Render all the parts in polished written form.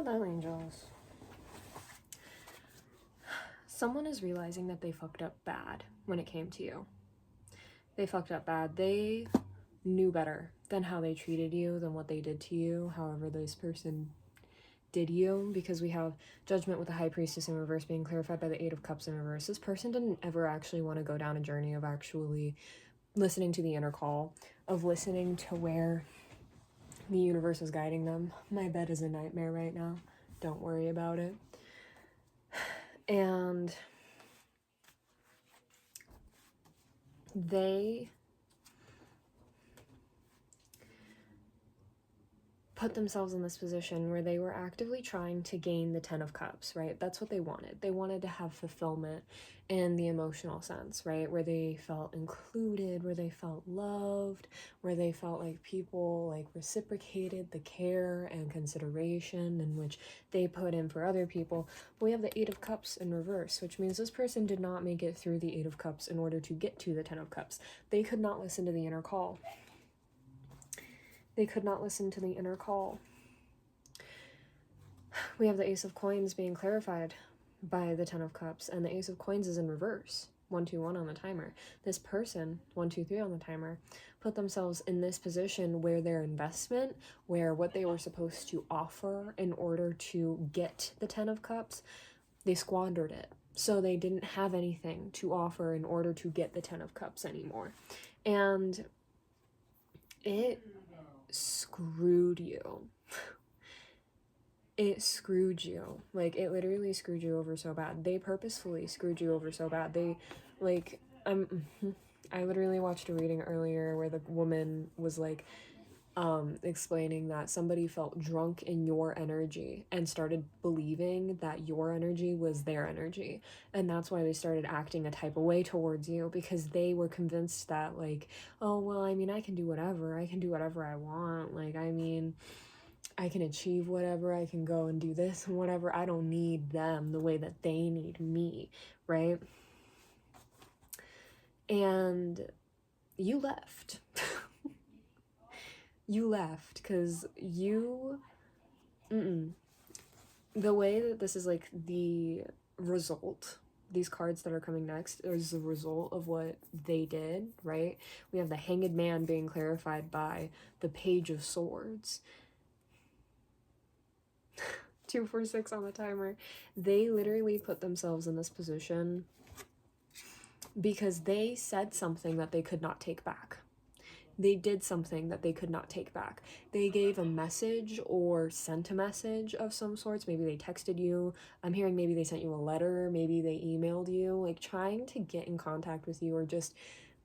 Hello, angels. Someone is realizing that they fucked up bad when it came to you. They fucked up bad. They knew better than how they treated you, than what they did to you, however this person did you, because we have Judgment with the High Priestess in reverse being clarified by the Eight of Cups in reverse. This person didn't ever actually want to go down a journey of actually listening to the inner call, of listening to where the universe is guiding them. My bed is a nightmare right now. Don't worry about it. And they put themselves in this position where they were actively trying to gain the Ten of Cups, right? That's what they wanted. They wanted to have fulfillment in the emotional sense, right? Where they felt included, where they felt loved, where they felt like people like reciprocated the care and consideration in which they put in for other people. But we have the Eight of Cups in reverse, which means this person did not make it through the Eight of Cups in order to get to the Ten of Cups. They could not listen to the inner call. They could not listen to the inner call. We have the Ace of Coins being clarified by the Ten of Cups, and the Ace of Coins is in reverse. 1, 2, 1 on the timer. This person, 1, 2, 3 on the timer, put themselves in this position where their investment, where what they were supposed to offer in order to get the Ten of Cups, they squandered it. So they didn't have anything to offer in order to get the Ten of Cups anymore. And it screwed you. It screwed you. Like, it literally screwed you over so bad. They purposefully screwed you over so bad. They, like, I literally watched a reading earlier where the woman was, like, explaining that somebody felt drunk in your energy and started believing that your energy was their energy. And that's why they started acting a type of way towards you, because they were convinced that, like, oh, well, I mean, I can do whatever. I can do whatever I want. Like, I mean, I can achieve whatever. I can go and do this and whatever. I don't need them the way that they need me, right? And you left. You left because you, the way that this is like the result, these cards that are coming next is the result of what they did, right? We have the Hanged Man being clarified by the Page of Swords. 2, 4, 6 on the timer. They literally put themselves in this position because they said something that they could not take back. They did something that they could not take back. They gave a message or sent a message of some sorts. Maybe they texted you. I'm hearing maybe they sent you a letter. Maybe they emailed you, like trying to get in contact with you, or just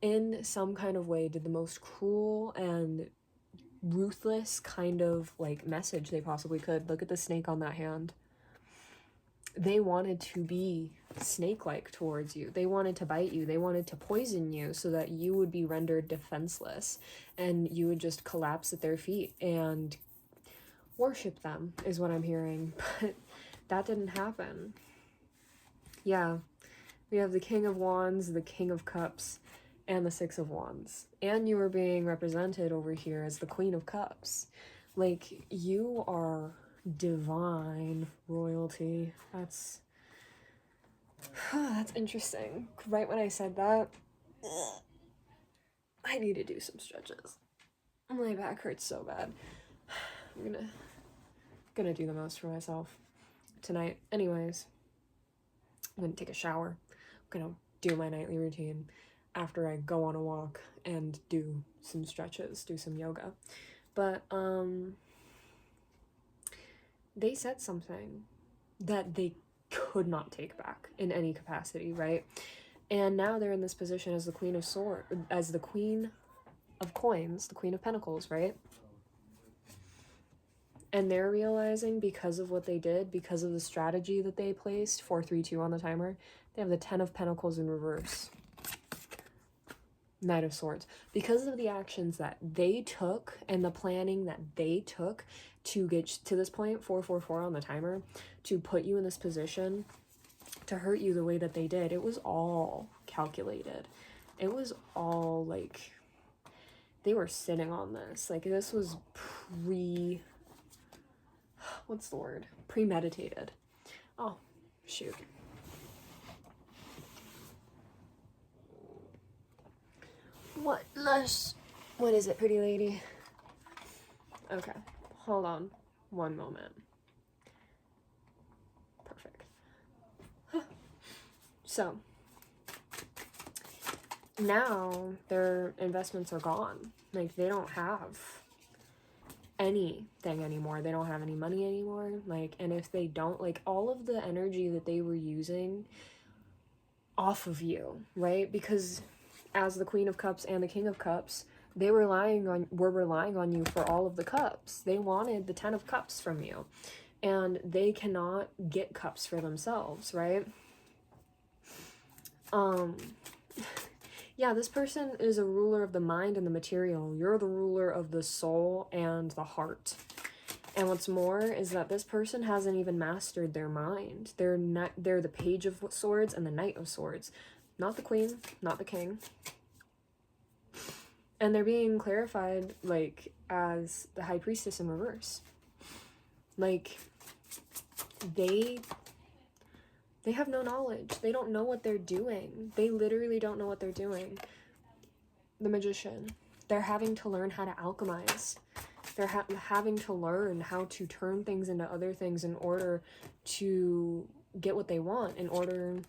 in some kind of way did the most cruel and ruthless kind of like message they possibly could. Look at the snake on that hand. They wanted to be snake-like towards you. They wanted to bite you. They wanted to poison you so that you would be rendered defenseless and you would just collapse at their feet and worship them, is what I'm hearing. But that didn't happen. Yeah, we have the King of Wands, the King of Cups, and the Six of Wands. And you are being represented over here as the Queen of Cups. Like, you are divine royalty. That's interesting. Right when I said that, I need to do some stretches. My back hurts so bad. I'm gonna do the most for myself tonight. Anyways, I'm gonna take a shower. I'm gonna do my nightly routine after I go on a walk and do some stretches, do some yoga. But they said something that they could not take back in any capacity, right? And now they're in this position as the Queen of Swords, as the Queen of Coins, the Queen of Pentacles, right? And they're realizing, because of what they did, because of the strategy that they placed, 4, 3, 2 on the timer, they have the Ten of Pentacles in reverse. Knight of Swords. Because of the actions that they took and the planning that they took to get to this point, 4, 4, 4 on the timer, to put you in this position, to hurt you the way that they did, it was all calculated. It was all like, they were sitting on this. Like, this was what's the word? Premeditated. Oh, shoot. What is it, pretty lady? Okay, hold on one moment. Perfect. So, now their investments are gone. Like, they don't have anything anymore. They don't have any money anymore. Like, and if they don't, like, all of the energy that they were using off of you, right? Because as the Queen of Cups and the King of Cups, they were relying on you for all of the cups. They wanted the 10 of Cups from you, and they cannot get cups for themselves, right? Yeah, this person is a ruler of the mind and the material. You're the ruler of the soul and the heart. And what's more is that this person hasn't even mastered their mind. They're the Page of Swords and the Knight of Swords. Not the Queen, not the King. And they're being clarified, like, as the High Priestess in reverse. Like, they have no knowledge. They don't know what they're doing. They literally don't know what they're doing. The Magician. They're having to learn how to alchemize. They're having to learn how to turn things into other things in order to get what they want, in order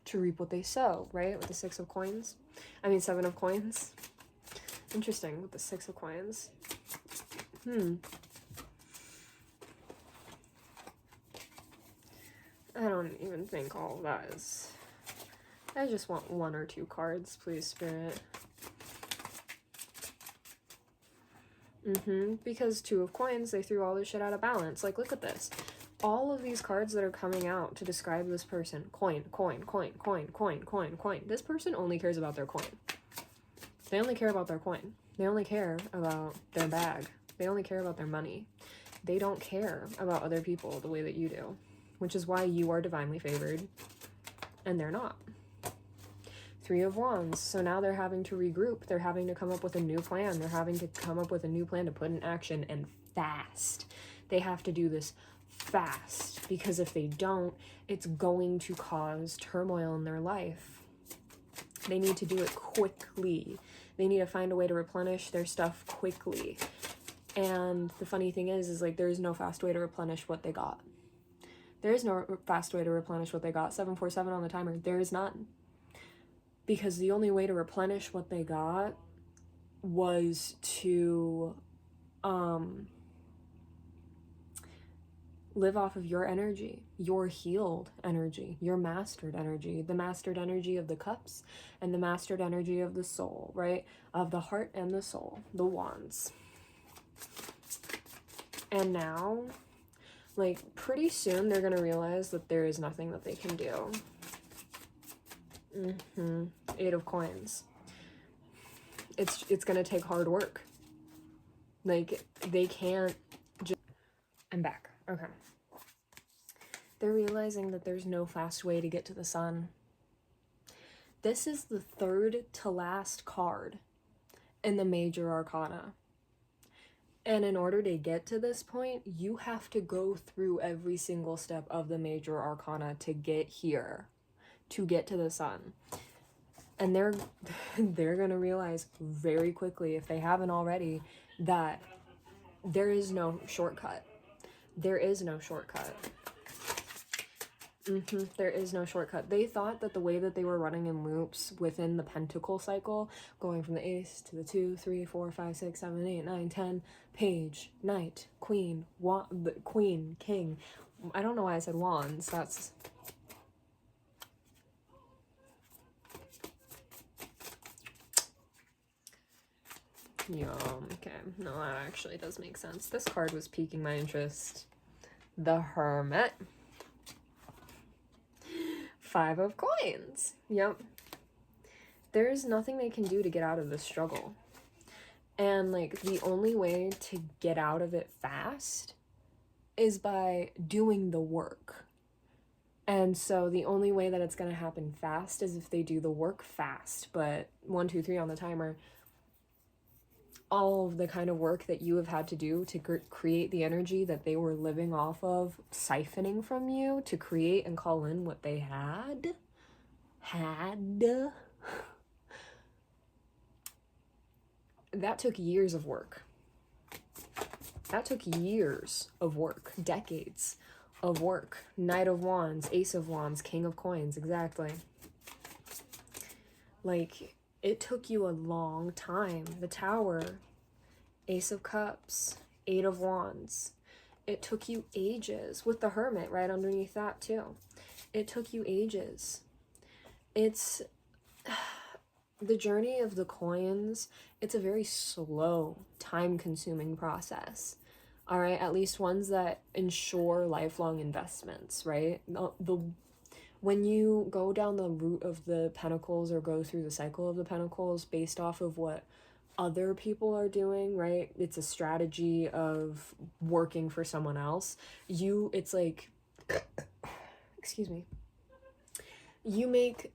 to reap what they sow, right? With the 6 of coins. I mean, 7 of coins. Interesting, with the 6 of coins. I don't even think all of that is... I just want 1 or 2 cards, please, Spirit. Because 2 of coins, they threw all this shit out of balance. Like, look at this. All of these cards that are coming out to describe this person. Coin, coin, coin, coin, coin, coin, coin. This person only cares about their coin. They only care about their coin. They only care about their bag. They only care about their money. They don't care about other people the way that you do. Which is why you are divinely favored. And they're not. 3 of Wands. So now they're having to regroup. They're having to come up with a new plan. They're having to come up with a new plan to put in action, and fast. They have to do this fast, because if they don't, it's going to cause turmoil in their life. They need to do it quickly. They need to find a way to replenish their stuff quickly. And the funny thing is like, there's no fast way to replenish what they got. There is no fast way to replenish what they got. 747 on the timer. There is none. Because the only way to replenish what they got was to live off of your energy, your healed energy, your mastered energy, the mastered energy of the cups and the mastered energy of the soul, right? Of the heart and the soul, the wands. And now, like, pretty soon they're gonna realize that there is nothing that they can do. 8 of coins. It's gonna take hard work. Like, they can't just... I'm back. Okay. They're realizing that there's no fast way to get to the sun. This is the 3rd to last card in the major arcana. And in order to get to this point, you have to go through every single step of the major arcana to get here, to get to the sun. And they're gonna realize very quickly, if they haven't already, that there is no shortcut. There is no shortcut. There is no shortcut. They thought that the way that they were running in loops within the pentacle cycle, going from the ace to the 2, 3, 4, 5, 6, 7, 8, 9, 10, page, knight, queen, queen, king. I don't know why I said wands. That's... yeah, okay. No, that actually does make sense. This card was piquing my interest. The Hermit. 5 of coins. Yep. There's nothing they can do to get out of this struggle. And, like, the only way to get out of it fast is by doing the work. And so the only way that it's going to happen fast is if they do the work fast. But 1, 2, 3 on the timer. all of the kind of work that you have had to do to create the energy that they were living off of, siphoning from you to create and call in what they had. That took years of work. That took years of work, decades of work. Knight of Wands, Ace of Wands, King of Coins, exactly. Like, it took you a long time. The Tower, Ace of Cups, Eight of Wands. It took you ages, with the Hermit right underneath that too. It took you ages. It's the journey of the coins. It's a very slow, time-consuming process. All right, at least ones that ensure lifelong investments, right? When you go down the route of the Pentacles or go through the cycle of the Pentacles based off of what other people are doing, right? It's a strategy of working for someone else. It's like, excuse me, you make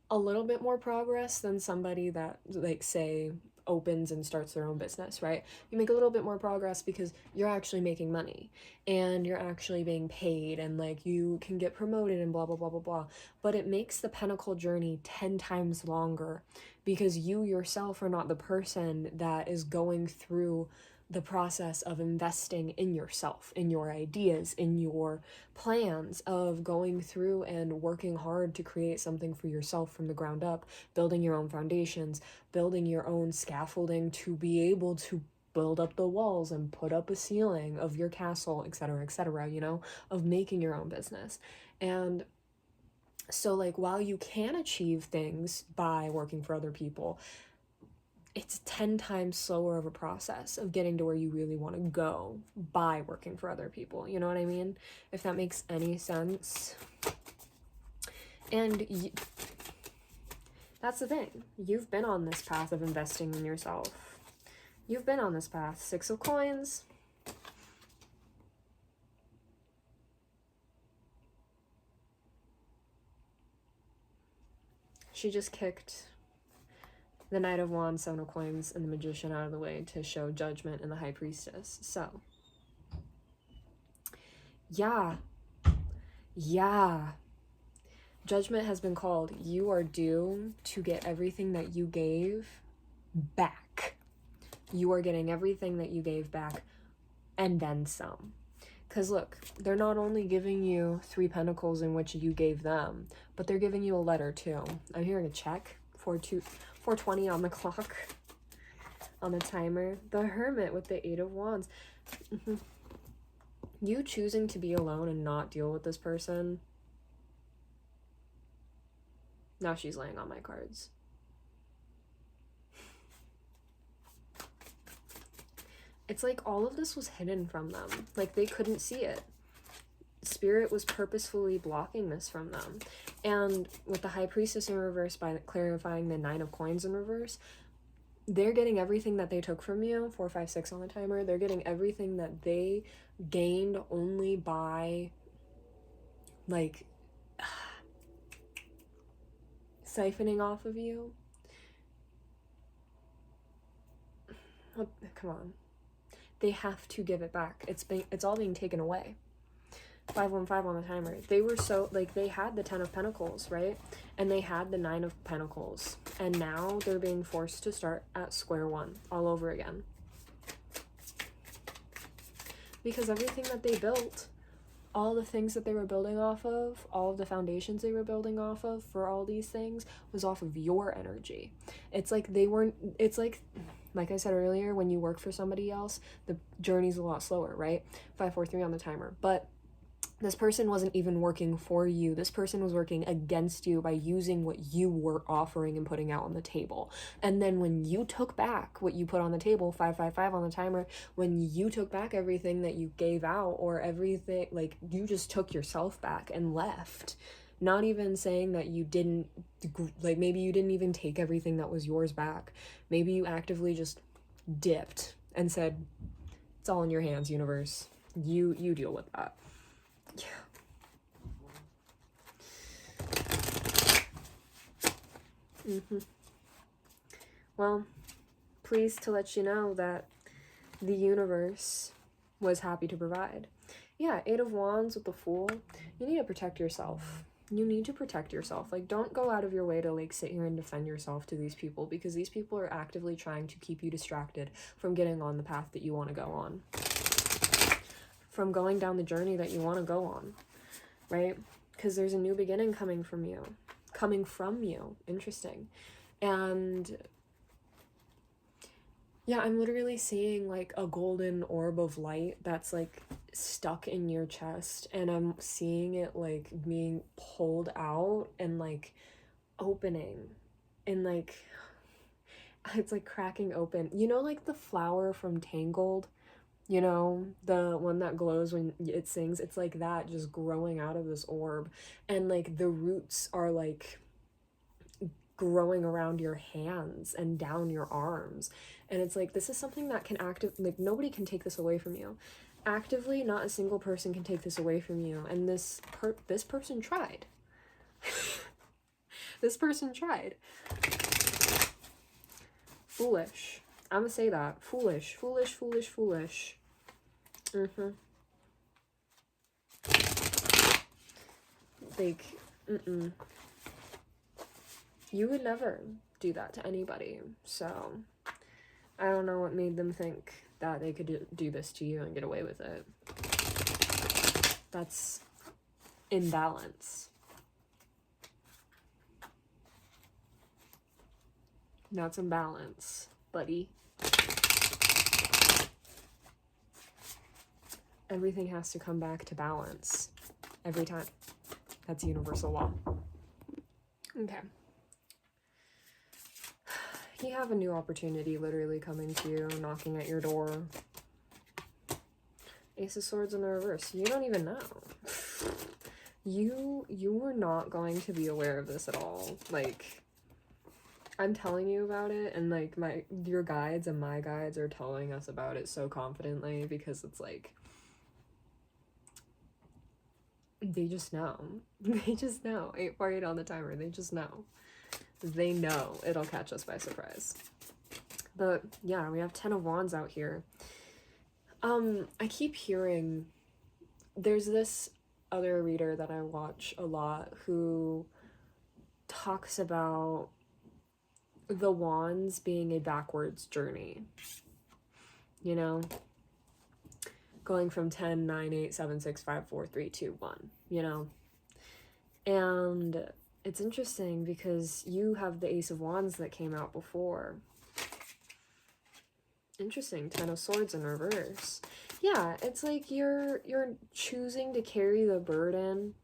a little bit more progress than somebody that, like, say, opens and starts their own business, right? You make a little bit more progress because you're actually making money and you're actually being paid and, like, you can get promoted and blah, blah, blah, blah, blah. But it makes the Pentacle journey 10 times longer because you yourself are not the person that is going through the process of investing in yourself, in your ideas, in your plans, of going through and working hard to create something for yourself from the ground up, building your own foundations, building your own scaffolding to be able to build up the walls and put up a ceiling of your castle, etc., you know, of making your own business. And so, like, while you can achieve things by working for other people, it's 10 times slower of a process of getting to where you really want to go by working for other people. You know what I mean? If that makes any sense. And that's the thing. You've been on this path of investing in yourself. You've been on this path. Six of Coins. She just kicked the Knight of Wands, Seven of Coins, and the Magician out of the way to show Judgment and the High Priestess. So, yeah. Judgment has been called. You are due to get everything that you gave back. You are getting everything that you gave back and then some. Because look, they're not only giving you 3 pentacles in which you gave them, but they're giving you a letter too. I'm hearing a check. 4:20 on the clock, on the timer. The Hermit with the 8 of Wands. You choosing to be alone and not deal with this person. Now she's laying on my cards. It's like all of this was hidden from them. Like, they couldn't see it. Spirit was purposefully blocking this from them. And with the High Priestess in reverse, by clarifying the 9 of Coins in reverse, they're getting everything that they took from you. 4, 5, 6 on the timer. They're getting everything that they gained only by, like, siphoning off of you. Oh, come on. They have to give it back. It's all being taken away. 515 on the timer. They were so, like, they had the 10 of Pentacles, right? And they had the 9 of Pentacles. And now they're being forced to start at square one all over again. Because everything that they built, all the things that they were building off of, all of the foundations they were building off of for all these things was off of your energy. It's like they weren't, it's like I said earlier, when you work for somebody else, the journey's a lot slower, right? 543 on the timer. But this person wasn't even working for you. This person was working against you by using what you were offering and putting out on the table. And then when you took back what you put on the table, 555 on the timer, when you took back everything that you gave out, or everything, like, you just took yourself back and left. Not even saying that you didn't, like, maybe you didn't even take everything that was yours back. Maybe you actively just dipped and said, it's all in your hands, universe. You deal with that. Yeah. Well, pleased to let you know that the universe was happy to provide. Yeah, Eight of Wands with the Fool. You need to protect yourself. You need to protect yourself. Like, don't go out of your way to, like, sit here and defend yourself to these people, because these people are actively trying to keep you distracted from getting on the path that you want to go on. From going down the journey that you want to go on, right? Because there's a new beginning coming from you. Interesting. And yeah, I'm literally seeing like a golden orb of light that's like stuck in your chest, and I'm seeing it like being pulled out and like opening, and like it's like cracking open. You know, like the flower from Tangled, you know, the one that glows when it sings? It's like that, just growing out of this orb, and like the roots are like growing around your hands and down your arms. And it's like, this is something that can like, nobody can take this away from you. Actively, not a single person can take this away from you. And this person tried. This person tried. Foolish. I'm gonna say that. Foolish. Foolish, foolish, foolish. Like, you would never do that to anybody. So I don't know what made them think that they could do this to you and get away with it. That's imbalance. That's imbalance, buddy. Everything has to come back to balance. Every time. That's universal law. Okay. You have a new opportunity literally coming to you, knocking at your door. Ace of Swords in the reverse. You don't even know. You were not going to be aware of this at all. Like, I'm telling you about it, and like your guides and my guides are telling us about it so confidently, because it's like, they just know. They just know. 848 on the timer. They just know. They know it'll catch us by surprise. But yeah, we have 10 of Wands out here. I keep hearing, there's this other reader that I watch a lot who talks about the Wands being a backwards journey. You know? Going from 10, 9, 8, 7, 6, 5, 4, 3, 2, 1. You know? And it's interesting because you have the Ace of Wands that came out before. Interesting. 10 of Swords in reverse. Yeah, it's like you're choosing to carry the burden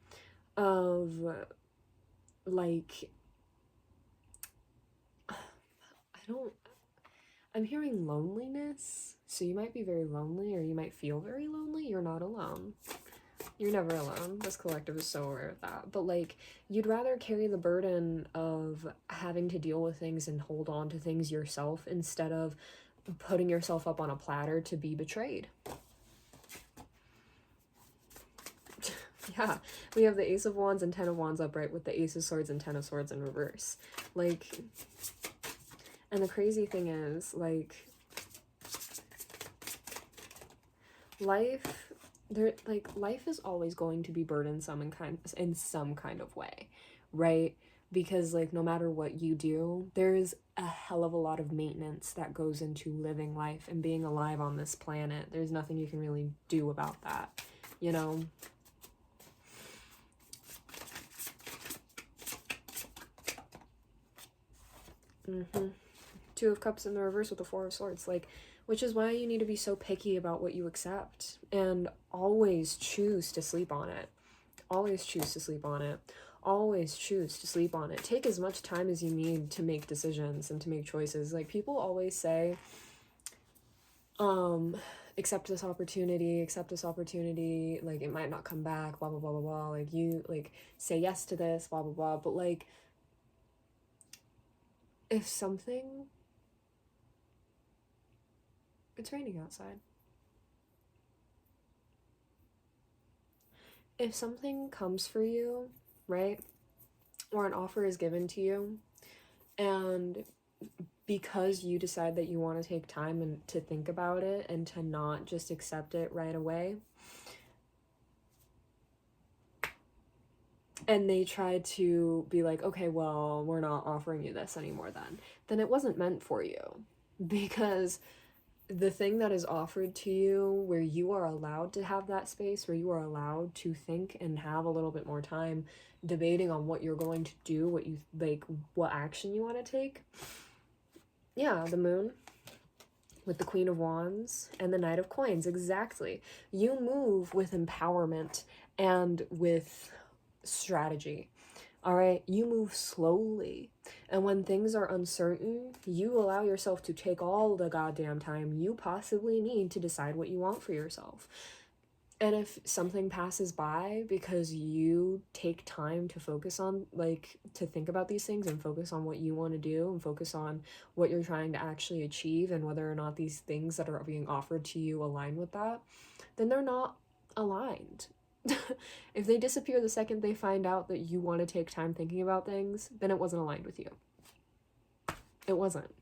of, like, I'm hearing loneliness. So you might be very lonely, or you might feel very lonely. You're not alone. You're never alone. This collective is so aware of that. But like, you'd rather carry the burden of having to deal with things and hold on to things yourself, instead of putting yourself up on a platter to be betrayed. Yeah, we have the Ace of Wands and 10 of Wands upright with the Ace of Swords and 10 of Swords in reverse. Like, and the crazy thing is, like, life is always going to be burdensome in some kind of way, right? Because like, no matter what you do, there's a hell of a lot of maintenance that goes into living life and being alive on this planet. There's nothing you can really do about that, you know? Two of Cups in the reverse with the Four of Swords, like, which is why you need to be so picky about what you accept, and always choose to sleep on it. Always choose to sleep on it. Always choose to sleep on it. Take as much time as you need to make decisions and to make choices. Like, people always say, accept this opportunity, like, it might not come back, blah, blah, blah, blah, blah. Like, you, like, say yes to this, blah, blah, blah. But, like, if something... It's raining outside. If something comes for you, right, or an offer is given to you, and because you decide that you want to take time and to think about it and to not just accept it right away. And they tried to be like, okay, well, we're not offering you this anymore then it wasn't meant for you. Because the thing that is offered to you, where you are allowed to have that space, where you are allowed to think and have a little bit more time debating on what you're going to do, what you like, what action you want to take. Yeah, the moon with the Queen of Wands and the Knight of Coins, exactly. You move with empowerment and with strategy. All right, you move slowly. And when things are uncertain, you allow yourself to take all the goddamn time you possibly need to decide what you want for yourself. And if something passes by because you take time to focus on, like, to think about these things and focus on what you want to do and focus on what you're trying to actually achieve and whether or not these things that are being offered to you align with that, then they're not aligned. If they disappear the second they find out that you want to take time thinking about things, then it wasn't aligned with you. It wasn't.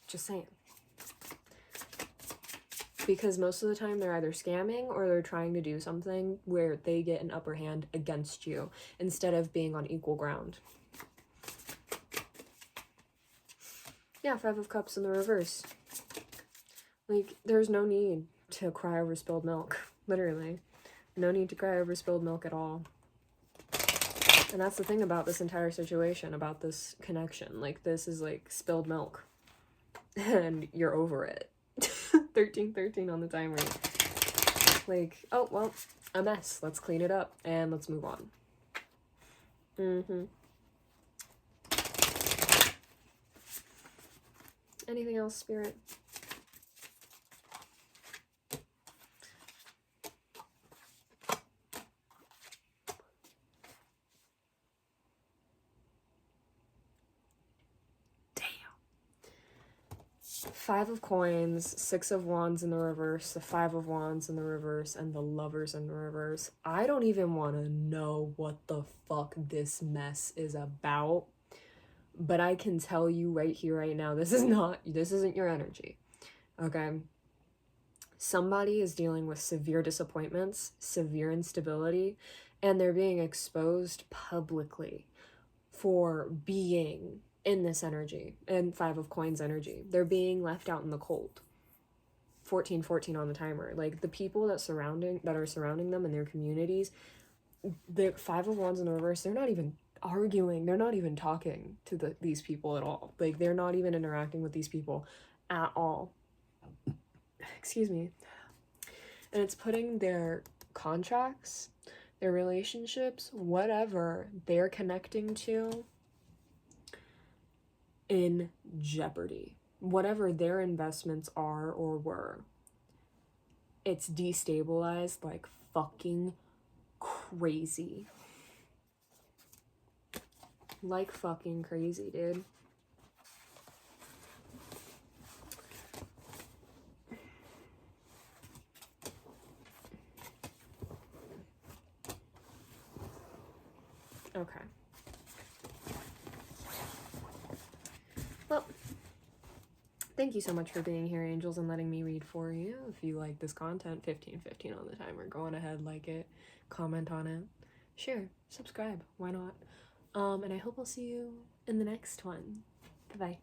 Just saying. Because most of the time they're either scamming or they're trying to do something where they get an upper hand against you instead of being on equal ground. Yeah, Five of Cups in the reverse. Like, there's no need to cry over spilled milk. Literally. No need to cry over spilled milk at all. And that's the thing about this entire situation, about this connection. Like, this is like spilled milk. And you're over it. 1313 on the timer. Like, oh, well, a mess. Let's clean it up and let's move on. Anything else, Spirit? Five of Coins, Six of Wands in the reverse, the Five of Wands in the reverse, and the Lovers in the reverse. I don't even want to know what the fuck this mess is about, but I can tell you right here, right now, this isn't your energy, okay? Somebody is dealing with severe disappointments, severe instability, and they're being exposed publicly for being in this energy, and Five of Coins energy. They're being left out in the cold. 1414 on the timer. Like, the people that are surrounding them in their communities, the Five of Wands in the reverse, they're not even arguing. They're not even talking to these people at all. Like, they're not even interacting with these people at all. Excuse me. And it's putting their contracts, their relationships, whatever they're connecting to, in jeopardy. Whatever their investments are or were, it's destabilized like fucking crazy. Like fucking crazy, dude. Okay. Well, thank you so much for being here, angels, and letting me read for you. If you like this content, 1515 on the timer. Go on ahead, like it, comment on it, share, subscribe. Why not? And I hope I'll see you in the next one. Bye-bye.